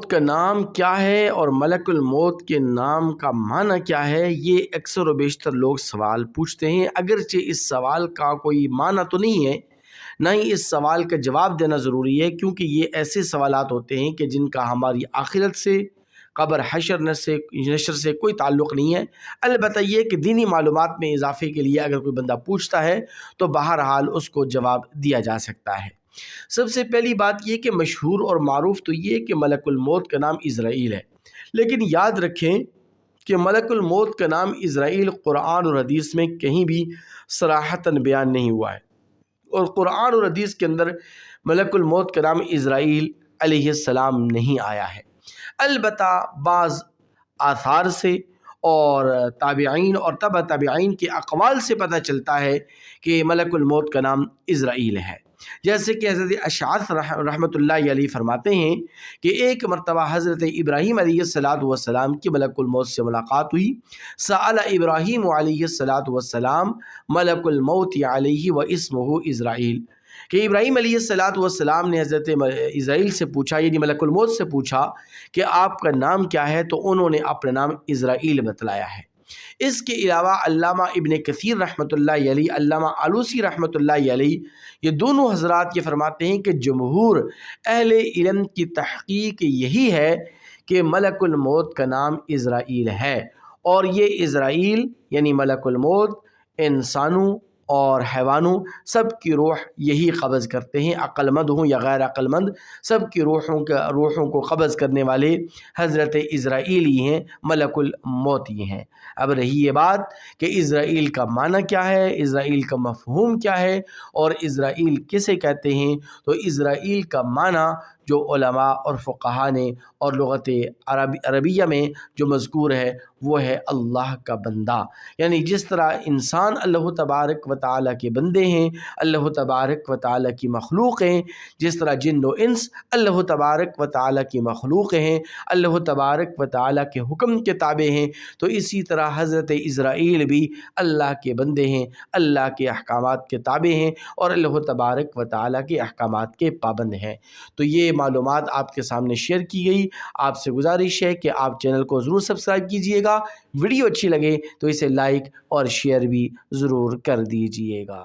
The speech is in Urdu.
الموت کا نام کیا ہے اور ملک الموت کے نام کا معنی کیا ہے، یہ اکثر و بیشتر لوگ سوال پوچھتے ہیں۔ اگرچہ اس سوال کا کوئی معنی تو نہیں ہے، نہ ہی اس سوال کا جواب دینا ضروری ہے، کیونکہ یہ ایسے سوالات ہوتے ہیں کہ جن کا ہماری آخرت سے، قبر نشر سے کوئی تعلق نہیں ہے۔ البتہ یہ کہ دینی معلومات میں اضافے کے لیے اگر کوئی بندہ پوچھتا ہے تو بہرحال اس کو جواب دیا جا سکتا ہے۔ سب سے پہلی بات یہ کہ مشہور اور معروف تو یہ کہ ملک الموت کا نام عزرائیل ہے، لیکن یاد رکھیں کہ ملک الموت کا نام عزرائیل قرآن اور حدیث میں کہیں بھی صراحتاً بیان نہیں ہوا ہے، اور قرآن اور حدیث کے اندر ملک الموت کا نام عزرائیل علیہ السلام نہیں آیا ہے۔ البتہ بعض آثار سے اور تابعین اور تبع تابعین کے اقوال سے پتہ چلتا ہے کہ ملک الموت کا نام عزرائیل ہے، جیسے کہ حضرت اشعث رحمۃ اللہ علیہ فرماتے ہیں کہ ایک مرتبہ حضرت ابراہیم علیہ السلام کی ملک الموت سے ملاقات ہوئی۔ سأل ابراہیم علیہ السلام ملک الموت علیہ و اسمہ عزرائیل، کہ ابراہیم علیہ السلام نے حضرت عزرائیل سے پوچھا، یعنی ملک الموت سے پوچھا کہ آپ کا نام کیا ہے، تو انہوں نے اپنا نام عزرائیل بتلایا ہے۔ اس کے علاوہ علامہ ابن کثیر رحمۃ اللہ علیہ، علامہ آلوسی رحمۃ اللہ علیہ، یہ دونوں حضرات یہ فرماتے ہیں کہ جمہور اہل علم کی تحقیق یہی ہے کہ ملک الموت کا نام عزرائیل ہے، اور یہ عزرائیل یعنی ملک الموت انسانوں اور حیوانوں سب کی روح یہی قبض کرتے ہیں، عقل مند ہوں یا غیر عقل مند، سب کی روحوں کو قبض کرنے والے حضرت عزرائیل ہی ہیں، ملک الموت ہی ہیں۔ اب رہی یہ بات کہ عزرائیل کا معنی کیا ہے، عزرائیل کا مفہوم کیا ہے، اور عزرائیل کسے کہتے ہیں، تو عزرائیل کا معنی جو علماء اور فقہا نے اور لغت عربیہ میں جو مذکور ہے وہ ہے اللہ کا بندہ، یعنی جس طرح انسان اللہ تبارک و تعالیٰ کے بندے ہیں، اللہ تبارک و تعالیٰ کی مخلوق ہیں، جس طرح جن و انس اللہ تبارک و تعالیٰ کی مخلوق ہیں، اللہ تبارک و تعالیٰ کے حکم کے تابع ہیں، تو اسی طرح حضرت عزرائیل بھی اللہ کے بندے ہیں، اللہ کے احکامات کے تابع ہیں، اور اللہ تبارک و تعالیٰ کے احکامات کے پابند ہیں۔ تو یہ معلومات آپ کے سامنے شیئر کی گئی۔ آپ سے گزارش ہے کہ آپ چینل کو ضرور سبسکرائب کیجئے گا، ویڈیو اچھی لگے تو اسے لائک اور شیئر بھی ضرور کر دیجئے گا۔